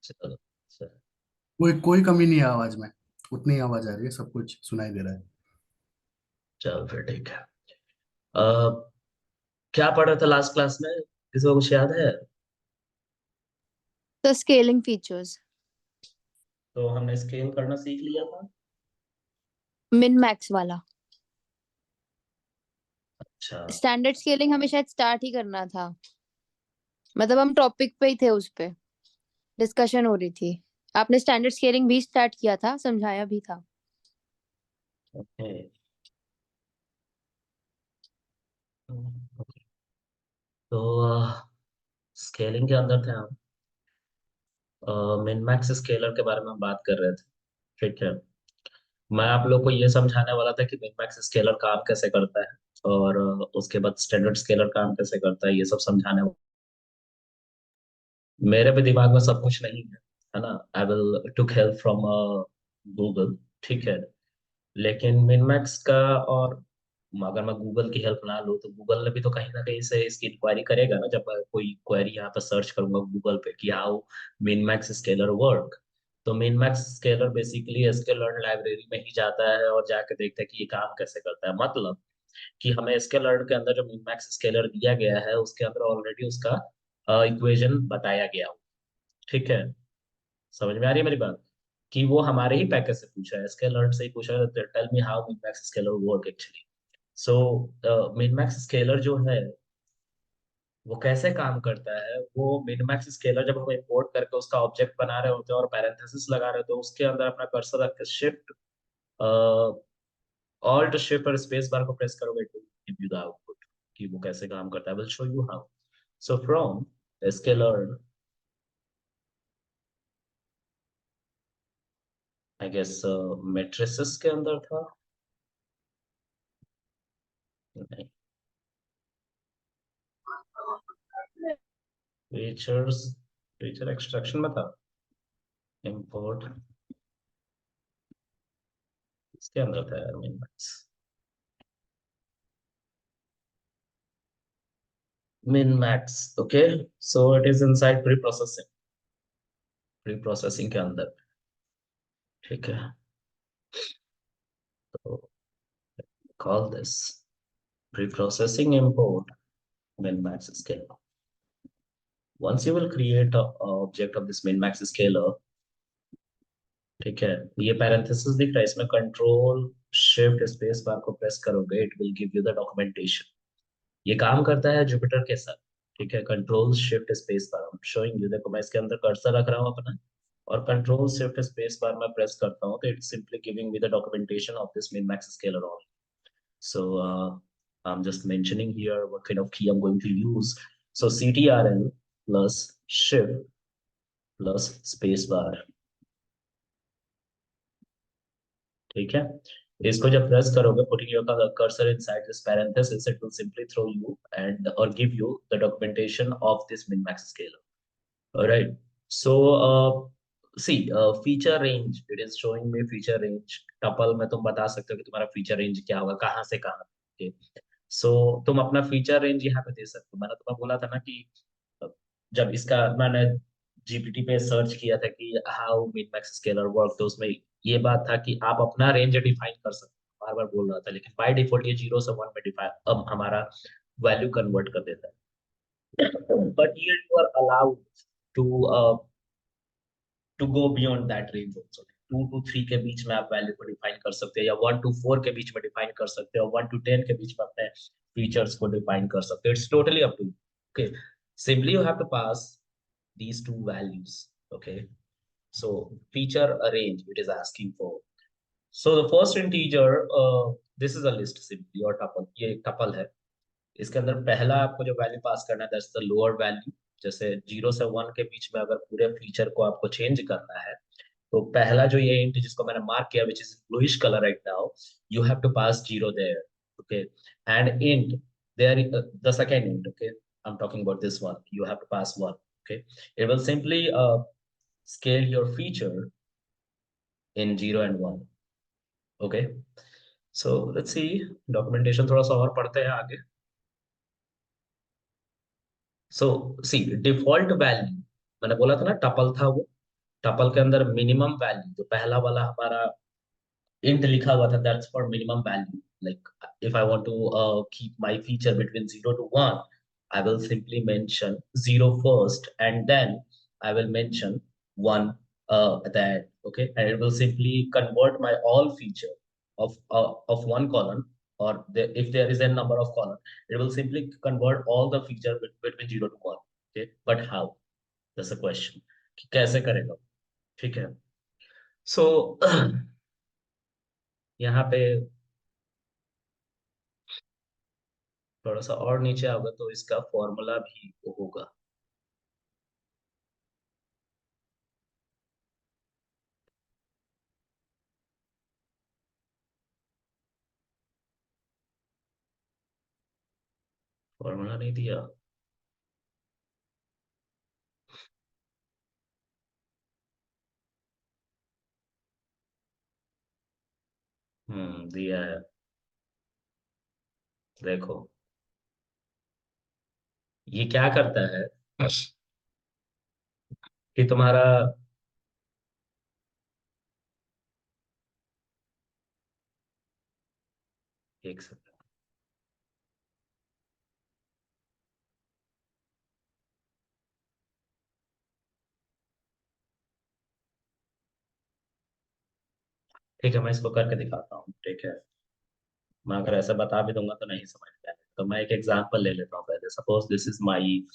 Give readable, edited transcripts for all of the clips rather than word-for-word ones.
चलो चलो। कोई कोई कमी नहीं है आवाज में। उतनी आवाज आ रही है, सब कुछ सुनाई दे रहा है। चलो फिर ठीक है। क्या पढ़ रहे थे लास्ट क्लास में, किसी को कुछ याद है? तो स्केलिंग फीचर्स। तो हमने स्केल करना सीख लिया था। मिन मैक्स वाला। अच्छा। स्टैंडर्ड स्केलिंग हमें शायद स्टार्ट ही करना था। मतलब हम टॉपिक पे ही थे, उस पे डिस्कशन हो रही थी। आपने स्टैंडर्ड स्केलिंग भी स्टार्ट किया था, समझाया भी था। ओके। ओके। तो स्केलिंग के अंदर थे हम। मिन मैक्स स्केलर के बारे में हम बात कर रहे थे। ठीक है। मैं आप लोग को ये समझाने वाला था कि मिन मैक्स स्केलर काम कैसे करता है, और उसके बाद स्टैंडर्ड स्केलर काम कैसे करता है, ये सब समझाने। मेरे भी दिमाग में सब कुछ नहीं है ना। I will took help from Google. ठीक है। लेकिन मिनमैक्स का, और अगर मैं गूगल की हेल्प ना लूँ तो गूगल ने भी तो कहीं ना कहीं से इसकी इंक्वायरी करेगा ना, जब मैं कोई क्वेरी यहाँ पर सर्च करूंगा गूगल पे कि हाउ मिनमैक्स स्केलर वर्क। तो minmax scalar basically sklearn library में ही जाता है और जाके देखता है कि ये काम कैसे करता है। मतलब कि हमें sklearn के अंदर जो मिनमैक्स स्केलर दिया गया है उसके अंदर ऑलरेडी उसका इक्वेशन बताया गया हो। ठीक है। समझ में आ रही है मेरी बात? कि वो हमारे ही पैकेज से पूछा है, स्केलर से ही पूछा है, tell me how min max scaler work actually. So min max scaler जो है वो कैसे काम करता है, वो मिनमैक्स स्केलर जब हम इंपोर्ट करके उसका ऑब्जेक्ट बना रहे होते हैं और पैरेंथेसिस लगा रहे होते हैं, उसके अंदर अपना कर्सर रख के शिफ्ट ऑल्ट शिफ्ट और स्पेस बार को प्रेस करोगे तो गिव यू द आउटपुट कि वो कैसे काम करता है। Will show you how. So from scaler, I guess matrices के अंदर था। नहीं, फीचर्स, फीचर एक्सट्रैक्शन में था। इंपोर्ट, इसके अंदर था यार min max. Min max, okay. So it is inside pre processing, pre processing के अंदर। ठीक है। तो call this pre processing import min max scaler. Once you will create a object of this min max scaler, ठीक है, ये parenthesis दिख रहा है इसमें, कंट्रोल शिफ्ट स्पेस बार को प्रेस करोगे it will give you the documentation. ये काम करता है जुपिटर के साथ। ठीक है, control shift space bar I am showing you. देखो मैं इसके अंदर कर्सर रख रहा हूँ अपना, और कंट्रोल शिफ्ट स्पेस बार मैं प्रेस करता हूँ तो it's simply giving me the documentation of this min max scalar only. So I'm just mentioning here what kind of key I'm going to use. So ctrl plus shift plus space bar। ठीक है। इसको जब press करोगे, putting your cursor inside this parenthesis, it will simply throw you and or give you the documentation of this min max scalar. All right. So see, feature range, it is showing me feature range tuple में तुम बता सकते हो कि तुम्हारा feature range क्या होगा, कहाँ से कहाँ। okay. So तुम अपना feature range यहाँ पे दे सकते हो। मैंने तुम्हें बोला था ना कि जब इसका मैंने जीपीटी पे सर्च किया था कि how min max scalar work, तो उसमें ये बात था कि आप अपना रेंज डिफाइन कर सकते हो। बार बार बोल रहा था, लेकिन बाय डिफॉल्ट ये 0 से 1 में डिफाइन अब हमारा वैल्यू कन्वर्ट कर देता है। But here you are allowed to to go beyond that range also. 2 to 3 के बीच में आप वैल्यू को डिफाइन कर सकते हैं, या 1 to 4 के बीच में डिफाइन कर सकते हो, 1 to 10 के बीच में अपने फीचर्स को डिफाइन कर सकते हो। It's totally up to you. Okay, simply you have to pass these two values. Okay, so feature range it is asking for. So the first integer, this is a list simply or tuple, ये एक tuple है। इसके अंदर पहला आपको जो value pass करना है दैट्स द लोअर वैल्यू। जैसे 0 से 1 के बीच में अगर पूरे फीचर को आपको चेंज करना है, तो पहला जो ये इंट जिसको मैंने मार्क किया which is bluish colour right now, you have to pass 0 there. Okay, and int there the second int, okay, I am talking about this one, you have to pass 1। okay, it will simply scale your feature in 0 and 1। okay, so let's see documentation थोड़ा सा और पढ़ते हैं आगे। so see default value, मैंने बोला था ना टपल था वो, टपल के अंदर मिनिमम वैल्यू जो पहला वाला हमारा int लिखा हुआ था, that's for minimum value. Like if I want to keep my feature between 0 to 1, I will simply mention 0 first, and then I will mention 1 at the end. Okay, and it will simply convert my all feature of one column, or if there is a number of column, it will simply convert all the feature between 0 to 1. Okay, but how? That's a question कि कैसे करेगा. ठीक है. So यहाँ पे थोड़ा सा और नीचे आओगे तो इसका फॉर्मूला भी होगा. फॉर्मूला नहीं दिया. दिया है. देखो ये क्या करता है कि तुम्हारा एक सेकंड. ठीक है, मैं इसको करके दिखाता हूँ. ठीक है, मैं अगर ऐसा बता भी दूंगा तो नहीं समझ में आएगा. तो मैं एक एग्जांपल ले लेता हूँ पहले. Suppose this is my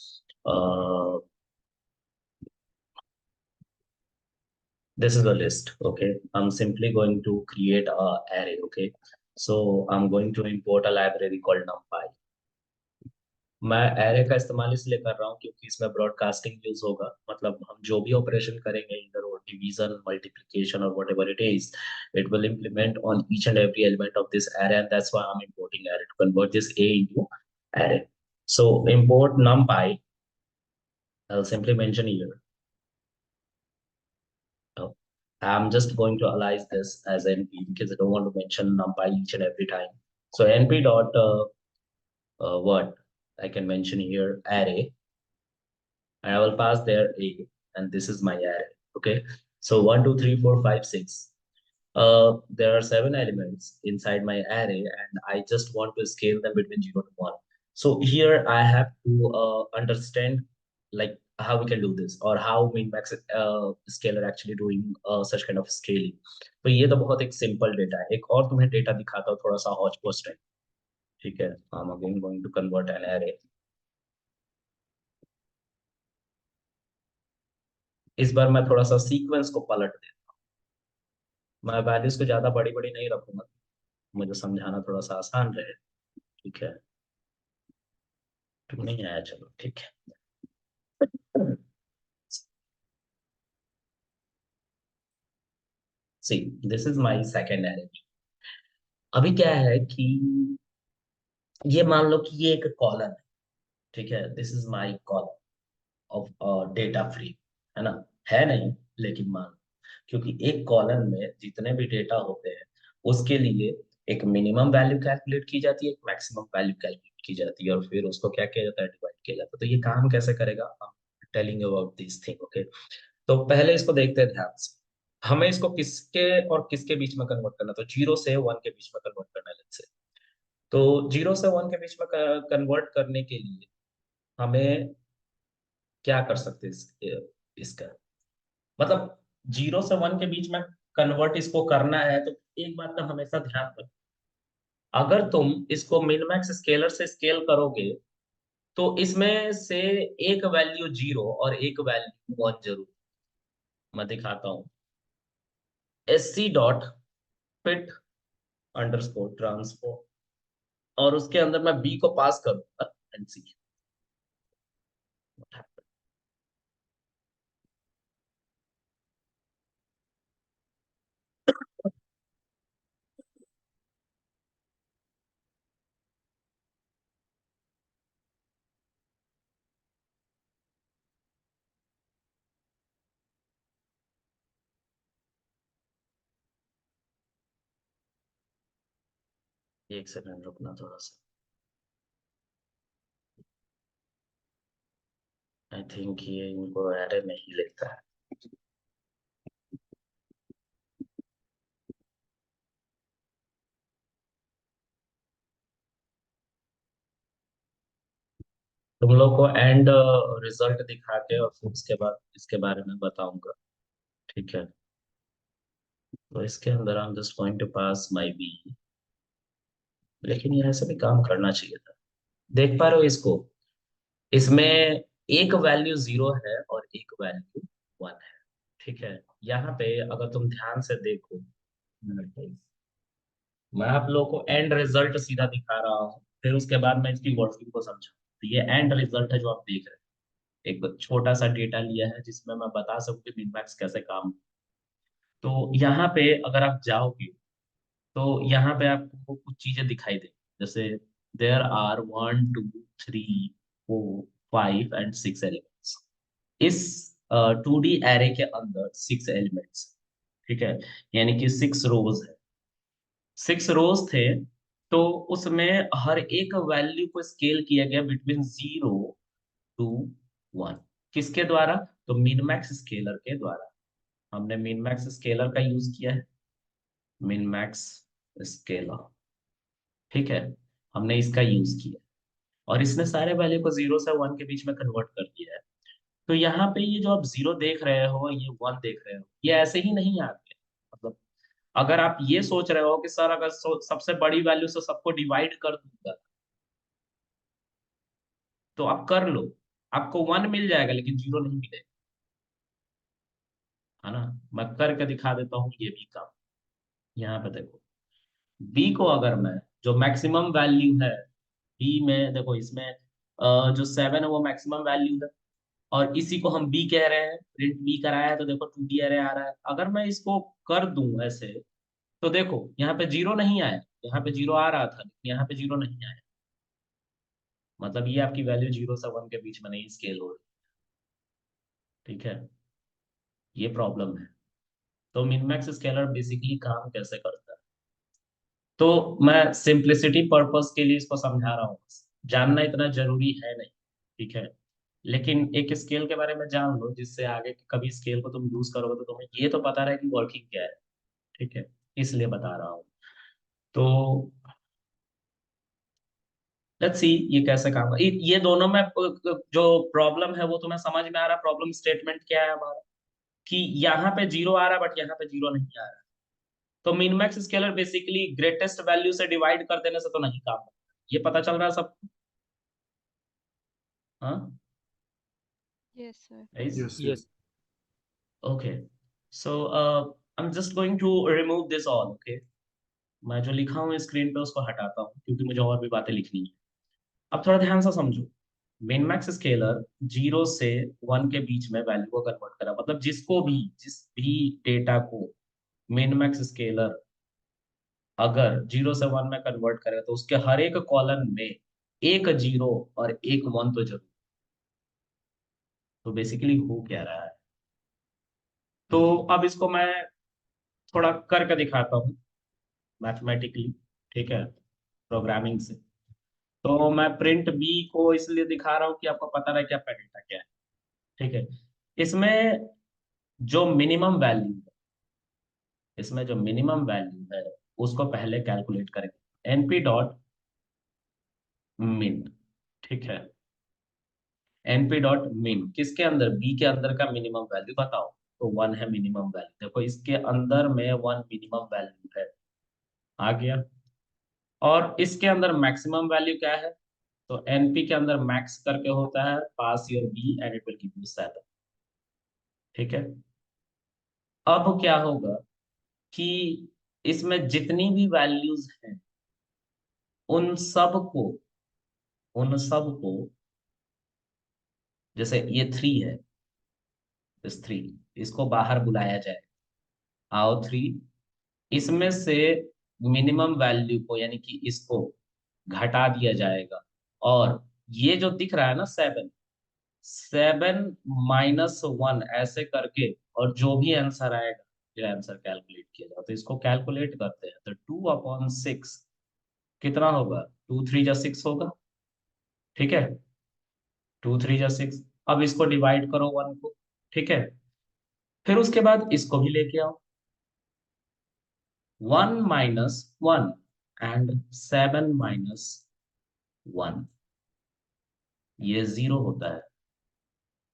this is a list. Okay, I'm simply going to create a array. Okay, so I'm going to import a library called numpy. मैं एरे का इस्तेमाल इसलिए कर रहा हूँ क्योंकि इसमें ब्रॉडकास्टिंग यूज होगा. मतलब हम जो भी ऑपरेशन करेंगे, इधर वो डिवीजन, मल्टीप्लिकेशन और whatever it is, it will implement on each and every element of this array, and that's why I'm importing array to convert this a into array. So import numpy. I'll simply mention here. uh, I'm just going to alias this as np because I don't want to mention numpy each and every time. So np dot what I can mention here array, and I will pass there a, and this is my array. Okay, so 1, 2, 3, 4, 5, 6. There are 7 elements inside my array, and I just want to scale them between 0 to 1. So here I have to understand like how we can do this, or how min-max scaler actually doing such kind of scaling. तो ये तो बहुत एक simple data है. एक और तुम्हें data दिखाता हूँ थोड़ा सा हौच पौच टाइप. ठीक है, I'm again going to convert an array. इस बार मैं थोड़ा सा सीक्वेंस को पलट दे. मैं वैल्यूज को ज्यादा बड़ी बड़ी नहीं रखूंगा, मुझे समझाना थोड़ा सा आसान रहे. ठीक है, नहीं आया, चलो ठीक है. See, this is my second array. अभी क्या है कि ये मान लो कि ये एक कॉलम है. ठीक है, this is my column of data free, है ना. है नहीं, लेकिन मान लो, क्योंकि एक कॉलम में जितने भी डेटा होते हैं उसके लिए एक मिनिमम वैल्यू कैलकुलेट की जाती है, एक मैक्सिमम वैल्यू कैलकुलेट की जाती है, और फिर उसको क्या किया जाता है, डिवाइड किया जाता है. तो ये काम कैसे करेगा, telling about this thing. Okay, तो पहले इसको देखते हैं ध्यान से. हमें इसको किसके और किसके बीच में कन्वर्ट करना, तो 0 से 1 के बीच में कन्वर्ट करना है. let's say. तो 0 से 1 के बीच में कन्वर्ट करने के लिए हमें क्या कर सकते हैं इसका मतलब 0 से 1 के बीच में कन्वर्ट इसको करना है, तो एक बात का हमेशा ध्यान रखो. अगर तुम इसको मिनमैक्स स्केलर से स्केल करोगे तो इसमें से एक वैल्यू 0 और एक वैल्यू 1 जरूर. मैं दिखाता हूँ. sc dot fit underscore transform, और उसके अंदर मैं बी को पास करूंगा एंड सी. एक सेकंड रुकना थोड़ा सा. आई थिंक ये इनको एरे नहीं लेता है. तुम लोग को एंड रिजल्ट दिखा के और फिर उसके बाद इसके बारे में बताऊंगा, ठीक है? तो इसके अंदर I am just going to pass my B, लेकिन ये ऐसे भी काम करना चाहिए था। देख पा रहे हो इसको? इसमें एक वैल्यू 0 है और एक वैल्यू 1 है, ठीक है? यहाँ पे अगर तुम ध्यान से देखो, मिनट please, मैं आप लोगों को एंड रिजल्ट सीधा दिखा रहा हूँ, फिर उसके बाद मैं इसकी वर्किंग को समझा। तो ये एंड रिजल्ट है जो आप देख रहे हैं। एक छोटा सा डेटा लिया है जिसमें मैं बता सकूं कि मिनमैक्स कैसे काम। तो यहाँ पे अगर आप जाओगे तो यहाँ पे आपको कुछ चीजें दिखाई दे, जैसे देयर आर 1 2 3 4 5 एंड 6 एलिमेंट्स। इस 2D एरे के अंदर 6 एलिमेंट्स, ठीक है? यानी कि 6 रोज है, 6 रोज थे। तो उसमें हर एक वैल्यू को स्केल किया गया बिटवीन 0 to 1। किसके द्वारा? तो मिनमैक्स स्केलर के द्वारा। हमने मिनमैक्स स्केलर का यूज किया है, मिनमैक्स स्केलर, ठीक है? हमने इसका यूज किया और इसने सारे वैल्यू को 0 से 1 के बीच में कन्वर्ट कर दिया है। तो यहाँ पे ये जो आप 0 देख रहे हो, ये 1 देख रहे हो, ये ऐसे ही नहीं आते। मतलब अगर आप ये सोच रहे हो कि सर अगर सबसे बड़ी वैल्यू से सबको डिवाइड कर दूंगा तो आप कर लो, आपको 1 मिल जाएगा लेकिन 0 नहीं मिलेगा, है ना? मैं करके दिखा देता हूँ ये भी काम। यहाँ पे देखो, बी को अगर मैं, जो मैक्सिमम वैल्यू है बी में, देखो इसमें जो 7 है वो मैक्सिमम वैल्यू है और इसी को हम बी कह रहे हैं, प्रिंट बी कराया है तो देखो 2D अरे आ रहा है। अगर मैं इसको कर दूं ऐसे तो देखो यहाँ पे 0 नहीं आया, यहाँ पे 0 आ रहा था लेकिन यहाँ पे 0 नहीं आया। मतलब ये आपकी वैल्यू 0 से 1 के बीच में नहीं स्केल हो रही, ठीक है? ये प्रॉब्लम है। तो मिनमैक्स स्केलर बेसिकली काम कैसे करता है, तो मैं सिंप्लिसिटी पर्पस के लिए इसको समझा रहा हूँ। जानना इतना जरूरी है नहीं, ठीक है? लेकिन एक स्केल के बारे में जान लो जिससे आगे कभी स्केल को तुम यूज करोगे तो तुम्हें ये तो पता रहे कि वर्किंग क्या है, ठीक है? इसलिए बता रहा हूँ। तो लेट्स सी ये कैसे काम ये दोनों में जो प्रॉब्लम है वो तुम्हें समझ में आ रहा है? प्रॉब्लम स्टेटमेंट क्या है हमारा, कि यहाँ पे 0 आ रहा है बट यहाँ पे 0 नहीं आ रहा है। तो minmax scalar basically greatest value से डिवाइड कर देने से तो नहीं काम होता। ये पता चल रहा है सब? हाँ, Yes, sir. guys? Yes Yes. Okay, so I am just going to remove this all, okay? मैं जो लिखा हूँ स्क्रीन पे उसको हटाता हूँ क्योंकि मुझे और भी बातें लिखनी है। अब थोड़ा ध्यान से समझो, मिनमैक्स स्केलर 0 से 1 के बीच में वैल्यू को कन्वर्ट करा, मतलब जिस भी डेटा को मिनमैक्स स्केलर अगर 0 से 1 में कन्वर्ट करेगा तो उसके हर एक कॉलम में एक 0 और एक 1 तो जरूर। तो बेसिकली हो क्या रहा है, तो अब इसको मैं थोड़ा करके दिखाता हूँ मैथमेटिकली, ठीक है? प्रोग्रामिंग से। तो मैं प्रिंट बी को इसलिए दिखा रहा हूँ कि आपको पता रहे कि आपका डेटा क्या है, ठीक है? इसमें जो मिनिमम वैल्यू है, इसमें जो मिनिमम वैल्यू है उसको पहले कैलकुलेट करेंगे, एनपी डॉट मिन, ठीक है? एनपी डॉट मिन किसके अंदर? बी के अंदर का मिनिमम वैल्यू बताओ। तो 1 है मिनिमम वैल्यू, देखो इसके अंदर में 1 मिनिमम वैल्यू है, आ गया। और इसके अंदर मैक्सिमम वैल्यू क्या है? तो एनपी के अंदर मैक्स करके होता है pass your B and it will give you 7, ठीक है? अब क्या होगा कि इसमें जितनी भी वैल्यूज हैं उन सब को उन सब को, जैसे ये 3 है, इस 3 इसको बाहर बुलाया जाए, आओ 3, इसमें से मिनिमम वैल्यू को यानी कि इसको घटा दिया जाएगा। और ये जो दिख रहा है ना 7, 7 - 1 ऐसे करके, और जो भी आंसर आएगा फिर आंसर कैलकुलेट किया जाए। तो इसको कैलकुलेट करते हैं तो 2/6 कितना होगा? 2 3 जा 6 होगा, ठीक है? 2 3 जा 6। अब इसको डिवाइड करो 1 को, ठीक है? फिर उसके बाद इसको भी लेके आओ, 1 - 1 एंड 7 - 1। ये 0 होता है।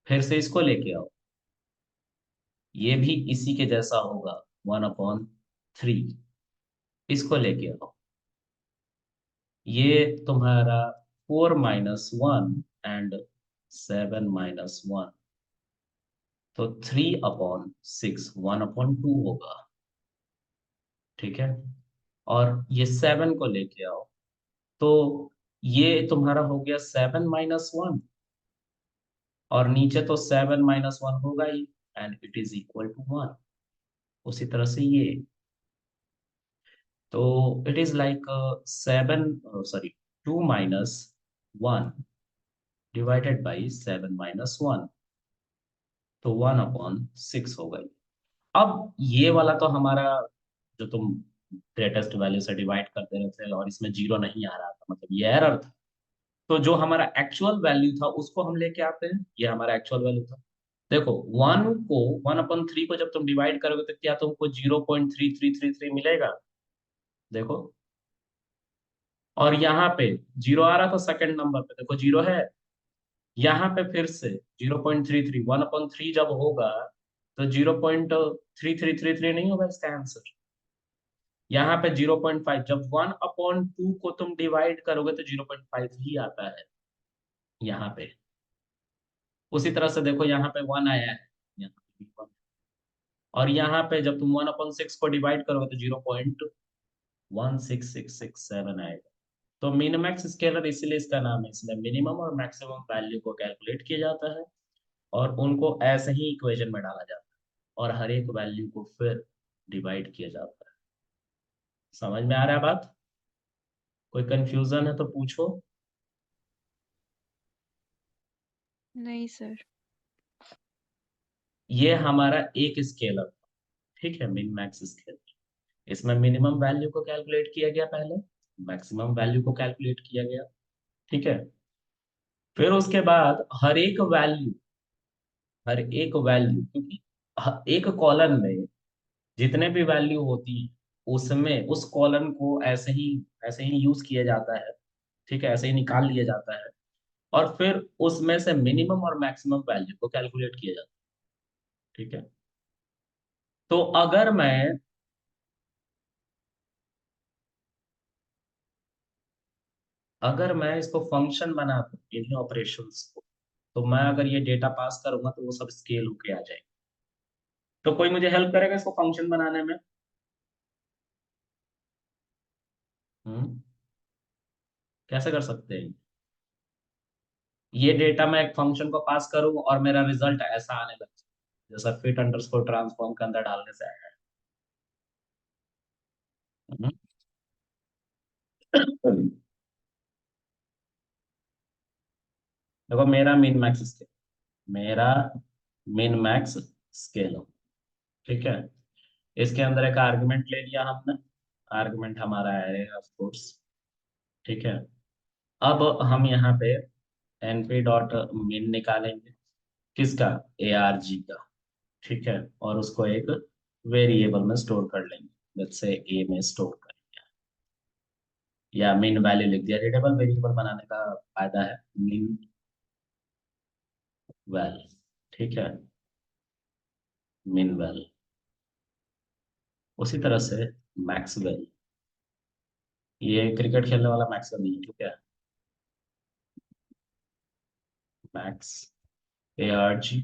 फिर से इसको लेके आओ, ये भी इसी के जैसा होगा, 1/3। इसको लेके आओ, ये तुम्हारा 4 - 1 एंड 7 - 1, तो 3/6, 1/2 होगा। ठीक है, और ये 7 को लेके आओ, तो ये तुम्हारा हो गया 7 - 1, और नीचे तो 7 - 1 होगा ही, and it is equal to 1। उसी तरह से ये, तो it is like 2 - 1 divided by 7 - 1, तो 1/6 हो गई। अब ये वाला तो हमारा, जो तुम ग्रेटेस्ट वैल्यू से डिवाइड करते रहे थे और इसमें 0 नहीं आ रहा था, मतलब ये एरर था। तो जो हमारा एक्चुअल वैल्यू था उसको हम लेके आते हैं, ये हमारा एक्चुअल वैल्यू था। देखो 1/3 को जब तुम डिवाइड करोगे तो क्या तुमको 0.3333 मिलेगा? देखो, और यहाँ पे 0 आ रहा था सेकंड नंबर पे, देखो 0 है। यहाँ पे फिर से 0.33, 1/3 जब होगा तो 0.3333 नहीं होगा इसका आंसर। यहाँ पे 0.5, जब 1/2 को तुम डिवाइड करोगे तो 0.5 ही आता है यहाँ पे। उसी तरह से देखो यहाँ पे 1 आया है, यहाँ पे भी 1, और यहाँ पे जब तुम 1/6 को डिवाइड करोगे तो 0.16667 आएगा। तो मिनिमैक्स स्केलर इसीलिए इसका नाम है, इसमें मिनिमम और मैक्सिमम वैल्यू को कैलकुलेट किया जाता है और उनको ऐसे ही इक्वेशन में डाला जाता है और हर एक वैल्यू को फिर डिवाइड किया जाता है। समझ में आ रहा है बात? कोई कंफ्यूजन है तो पूछो। नहीं सर। ये हमारा एक स्केलर, ठीक है, मिन मैक्स स्केलर। इसमें मिनिमम वैल्यू को कैलकुलेट किया गया पहले, मैक्सिमम वैल्यू को कैलकुलेट किया गया। ठीक है, फिर उसके बाद हर एक वैल्यू, क्योंकि एक कॉलम में जितने भी वैल्यू होती है उसमें उस कॉलम को ऐसे ही यूज किया जाता है। ठीक है, ऐसे ही निकाल लिया जाता है और फिर उसमें से मिनिमम और मैक्सिमम वैल्यू को कैलकुलेट किया जाता है। ठीक है, तो अगर मैं इसको फंक्शन बना दूं इन्हीं ऑपरेशंस को, तो मैं अगर ये डेटा पास करूंगा तो वो सब स्केल होके आ जाएगा। तो कोई मुझे हेल्प करेगा इसको फंक्शन बनाने में? हम्म, कैसे कर सकते हैं? ये डेटा मैं एक फंक्शन को पास करूं और मेरा रिजल्ट ऐसा आने लग जाए, जैसा फिट अंडरस्कोर ट्रांसफॉर्म के अंदर डालने से आया है। देखो मेरा मिन मैक्स स्केल, ठीक है। इसके अंदर एक आर्गुमेंट ले लिया हमने, आर्गुमेंट हमारा है ऑफ कोर्स। ठीक है, अब हम यहाँ पे np डॉट मिन निकालेंगे, किसका? ARG का। ठीक है, और उसको एक वेरिएबल में स्टोर कर लेंगे, लेट्स से a में स्टोर करेंगे, या मिन वैल्यू लिख दिया। रीडेबल वेरिएबल बनाने का फायदा है मिन वैल, ठीक है, मिन वैल। उसी तरह से मैक्सवेल, ये क्रिकेट खेलने वाला मैक्सवेल नहीं है, ठीक है, मैक्स ARG।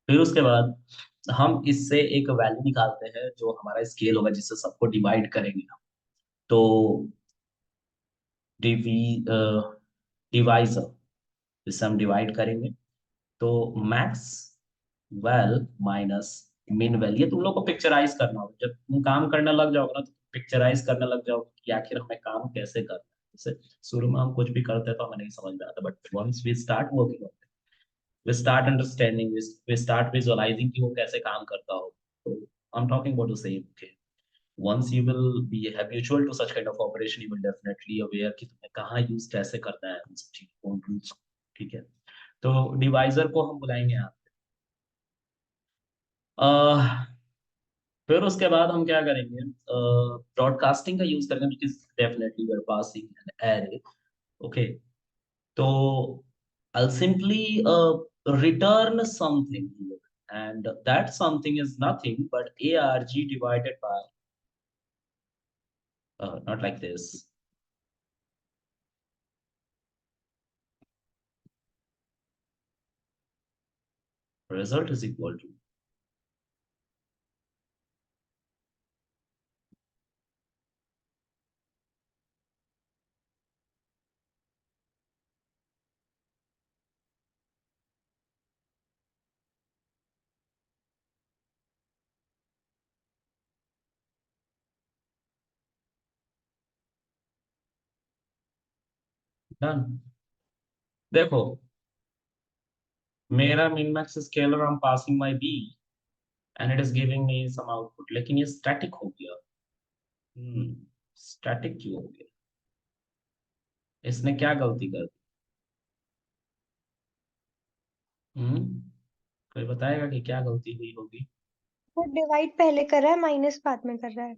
फिर उसके बाद हम इससे एक वैल्यू निकालते हैं जो हमारा स्केल होगा, जिससे सबको डिवाइड करेंगे हम। तो डिवी डिवाइजर, जिससे हम डिवाइड करेंगे, तो मैक्स वेल माइनस मिन वेल। ये तुम लोग को पिक्चराइज करना होगा, जब तुम काम करने लग जाओगे ना तो पिक्चराइज करने लग जाओगे कि आखिर हमें काम कैसे करना है। जैसे शुरू में हम कुछ भी करते हैं तो हमें नहीं समझ में आता, but once we start working, we start understanding, we start visualising कि वो कैसे काम करता हो। तो I am talking about the same. Okay, once you will be habitual to such kind of operation, you will definitely aware कि तुम्हें कहाँ यूज कैसे करना है उन सब चीजों को यूज। ठीक है, तो डिवाइजर को हम बुलाएंगे यहाँ पे फिर उसके बाद हम क्या करेंगे, ब्रॉडकास्टिंग का यूज करेंगे, which is definitely we are passing an array. Okay. तो I'll simply return something here, and that something is nothing but arg divided by, not like this. Result is equal to, done. देखो, मेरा min max scalar, I'm passing my b and it is giving me some output, लेकिन ये static हो गया. Static क्यों हो गया? इसने क्या गलती कर दी? कोई बताएगा कि क्या गलती हुई होगी? वो डिवाइड पहले कर रहा है, माइनस बाद में कर रहा है।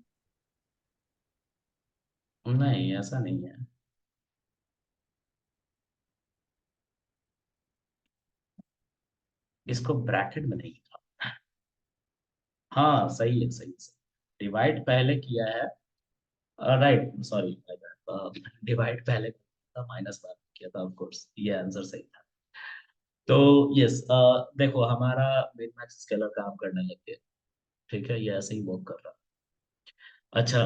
नहीं, ऐसा नहीं है. इसको ब्रैकेट में नहीं था. हाँ, सही है, सही सही. डिवाइड पहले किया है. Right, sorry. डिवाइड पहले था, माइनस बाद में किया था. ऑफ कोर्स ये आंसर सही था. तो यस, देखो हमारा मिन मैक्स स्केलर काम करने लग गया. ठीक है, ये ऐसे ही वर्क कर रहा. अच्छा,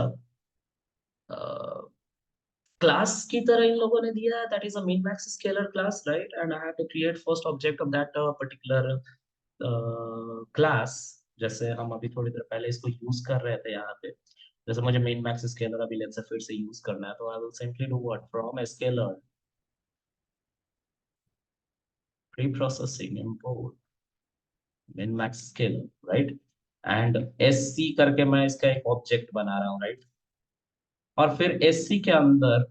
क्लास की तरह इन लोगों ने दिया है, that is a min max scalar class, right? And I have to create first object of that particular class. जैसे हम अभी थोड़ी देर पहले इसको यूज कर रहे थे यहाँ पे. जैसे मुझे min max scalar अभी लेट्स से फिर से यूज करना है, तो I will simply do what, from scalar pre processing import min max scalar, right? And sc करके मैं इसका एक ऑब्जेक्ट बना रहा हूँ, राइट? और फिर sc के अंदर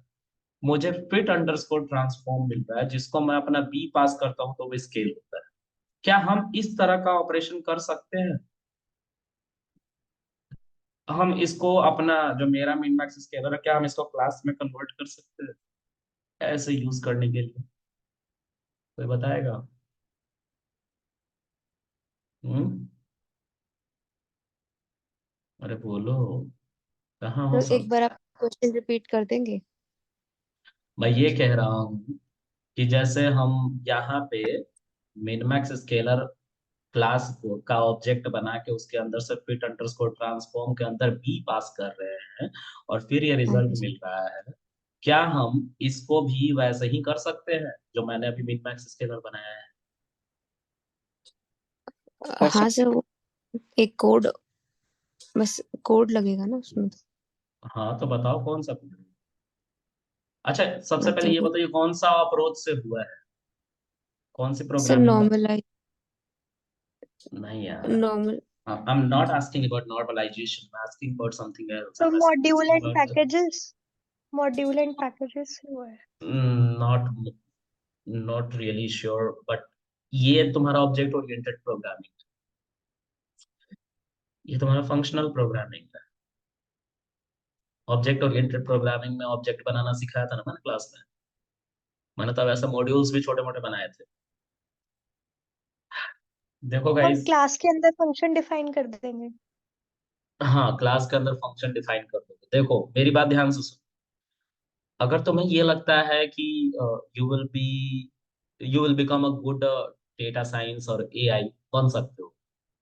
मुझे फिट अंडरस्कोर ट्रांसफॉर्म मिल रहा है, जिसको मैं अपना बी पास करता हूं तो वो स्केल होता है. क्या हम इस तरह का ऑपरेशन कर सकते हैं? हम इसको अपना जो मेरा मिन मैक्स स्केलर है, क्या हम इसको क्लास में कन्वर्ट कर सकते हैं ऐसे यूज करने के लिए? कोई बताएगा? हम्म. अरे बोलो, कहाँ हो तो सब? एक बार आप क्वेश्चन रिपीट कर देंगे? मैं ये कह रहा हूँ कि जैसे हम यहाँ पे मिनमैक्स स्केलर क्लास को का ऑब्जेक्ट बना के उसके अंदर से फिट अंडरस्कोर ट्रांसफॉर्म के अंदर बी पास कर रहे हैं और फिर ये हाँ रिजल्ट जी। मिल रहा है, क्या हम इसको भी वैसे ही कर सकते हैं जो मैंने अभी मिनमैक्स स्केलर बनाया है? हाँ सर, वो एक कोड, बस कोड लगेगा ना उसमें। हाँ, तो बताओ कौन सा code है? अच्छा, सबसे पहले ये मतलब बताइए कौन सा अप्रोच से हुआ है, कौन सी सर प्रोग्रामिंग? नॉर्मलाइज, नहीं यार, normal. I'm not asking about normalization. I'm asking about something else. तो I'm module asking and about the, packages, module and packages से हुआ है। not not really sure, but ये तुम्हारा ऑब्जेक्ट ओरिएंटेड प्रोग्रामिंग, ये तुम्हारा फंक्शनल प्रोग्रामिंग है. Object oriented programming में ऑब्जेक्ट बनाना सिखाया था ना मैंने क्लास में. मैंने तब ऐसे मॉड्यूल्स भी छोटे मोटे बनाए थे. देखो और गाइस, क्लास के अंदर फंक्शन डिफाइन कर देंगे। हाँ, क्लास के अंदर फंक्शन डिफाइन कर दोगे. देखो मेरी बात ध्यान से सुनो. अगर तुम्हें ये लगता है कि you will be you will become a good data science और एआई, बन सकते हो,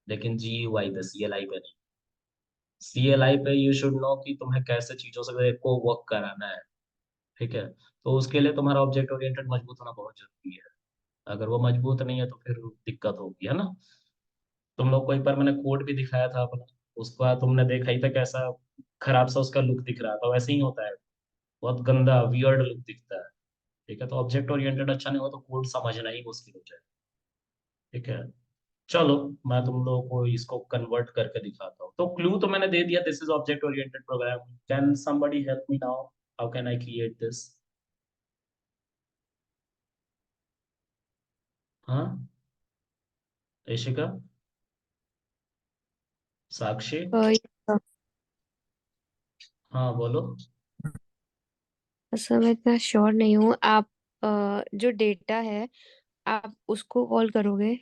लेकिन जीयूआई पे, सीएलआई पे नहीं. सीएलआई पे यू शुड नो कि तुम्हें कैसे चीजों से को वर्क कराना है. ठीक है, तो उसके लिए तुम्हारा ऑब्जेक्ट ओरिएंटेड मजबूत होना बहुत जरूरी है. अगर वो मजबूत नहीं है तो फिर दिक्कत होगी, है ना? तुम लोग को एक बार मैंने कोड भी दिखाया था अपना, उसका तुमने देखा ही था कैसा खराब सा उसका लुक दिख रहा था. वैसे ही होता है, बहुत गंदा वियर्ड लुक दिखता है. ठीक है, तो ऑब्जेक्ट ओरिएंटेड अच्छा नहीं हो तो कोड समझना ही मुश्किल हो जाए. ठीक है, चलो मैं तुम लोगों को इसको कन्वर्ट करके दिखाता हूँ. तो क्लू तो मैंने दे दिया, this is object oriented program. Can somebody help me now? How can I create this? हाँ, इशिका? साक्षी, अ, हाँ बोलो। सर मैं इतना श्योर नहीं हूँ। आप जो डेटा है आप उसको कॉल करोगे।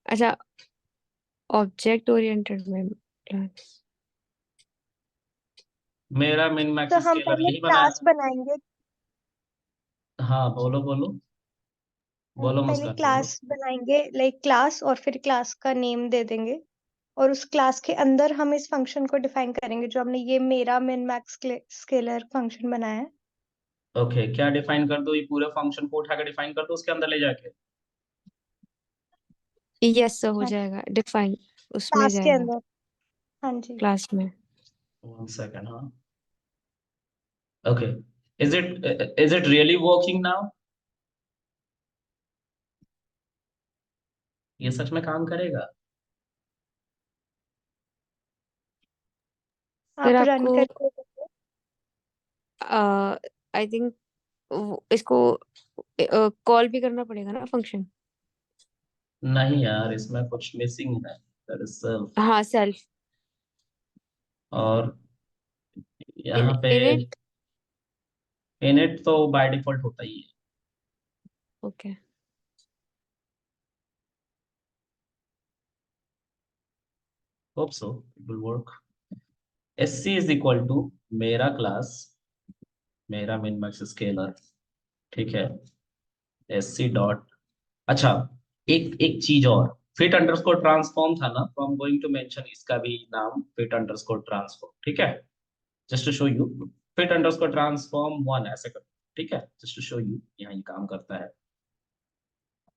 अच्छा, ऑब्जेक्ट ओरिएंटेड में क्लास। मेरा मिन मैक्स तो हम स्केलर पहले यही बनाया क्लास बनाएंगे। था। हाँ बोलो बोलो, हम बोलो पहले मुस्कान बोलो। क्लास बनाएंगे, लाइक क्लास, और फिर क्लास का नेम दे देंगे। और उस क्लास के अंदर हम इस फंक्शन को डिफाइन करेंगे जो हमने ये मेरा मिन मैक्स स्केलर फंक्शन बनाया है। ओके, क्या डिफाइन कर दो? ये पूरे फंक्शन को उठा के डिफाइन कर दो उसके अंदर ले जाके। यस सर, हो हाँ, जाएगा डिफाइन, उसमें क्लास के जाएगा अंदर। हाँ जी। क्लास में। 1 second, हाँ। Okay, is it really working now? ये सच में काम करेगा? फिर आप रन आपको करके देखो। आई थिंक इसको कॉल भी करना पड़ेगा ना फंक्शन। नहीं यार, इसमें कुछ मिसिंग है दरअसल। हाँ, सेल्फ और इन यहाँ पे इनिट। इनिट तो बाय डिफॉल्ट होता ही है। Okay. Hope so it will work. SC is equal to मेरा क्लास, मेरा मिन मैक्स स्केलर, ठीक है। SC डॉट, अच्छा, एक एक चीज और, फिट अंडरस्कोर ट्रांसफॉर्म था ना, तो I am going to mention इसका भी नाम फिट अंडरस्कोर ट्रांसफॉर्म, ठीक है। Just to show you, fit underscore transform 1 ऐसे कर, ठीक है, जस्ट टू शो यू यहाँ ये काम करता है।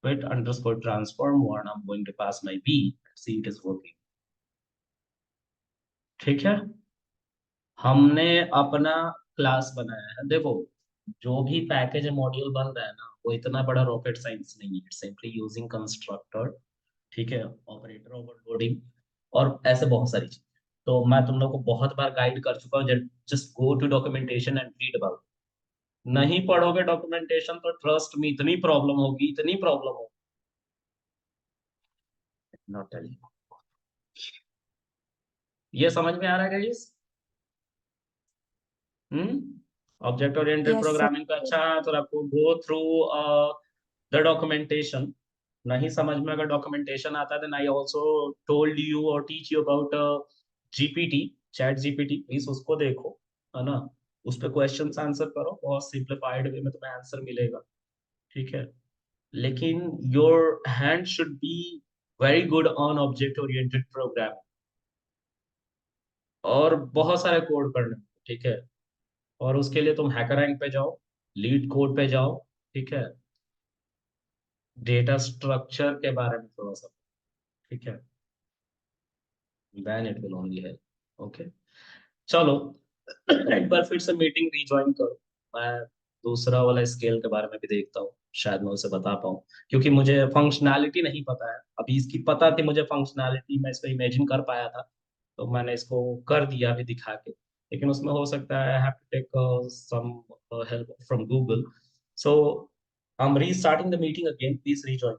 fit underscore transform 1, I'm going to pass my b, see it is working, ठीक है। हमने अपना क्लास बनाया है, देखो जो भी पैकेज मॉड्यूल बन रहा है ना, वो इतना बड़ा रॉकेट साइंस नहीं है, सिंपली यूजिंग कंस्ट्रक्टर, ठीक है, ऑपरेटर ओवरलोडिंग और ऐसे बहुत सारी चीज। तो मैं तुम लोग को बहुत बार गाइड कर चुका हूँ, just go to documentation and read about. नहीं पढ़ोगे डॉक्यूमेंटेशन तो ट्रस्ट में इतनी प्रॉब्लम होगी, इतनी प्रॉब्लम होगी, नॉट टेलिंग। ये समझ में आ रहा है guys? Object oriented yes sir. Programming का अच्छा है तो आपको गो थ्रू द डॉक्यूमेंटेशन। नहीं समझ में अगर डॉक्यूमेंटेशन आता है, then I also told you और teach you about GPT, chat GPT, please उसको देखो, है ना। उस पे क्वेश्चंस आंसर करो, बहुत सिंप्लीफाइड वे में तुम्हें आंसर मिलेगा, ठीक है। लेकिन your hand should be very good on object oriented programming, और बहुत सारे कोड करने, ठीक है। और उसके लिए तुम हैकर रैंक पे जाओ, लीड कोड पे जाओ, ठीक है, डेटा स्ट्रक्चर के बारे में थोड़ा सा, ठीक है, then it will only help, okay. चलो, एक बार फिर से मीटिंग रिज्वाइन करो, मैं दूसरा वाला स्केल के बारे में भी देखता हूँ, शायद मैं उसे बता पाऊँ, क्योंकि मुझे फंक्शनैलिटी नहीं पता है अभी, इसकी पता थी मुझे फंक्शनैलिटी, मैं इसको इमेजिन कर पाया था, तो मैंने इसको कर दिया अभी दिखा के, लेकिन उसमें हो सकता है I have to take some help from Google. So I'm restarting the meeting again. Please rejoin.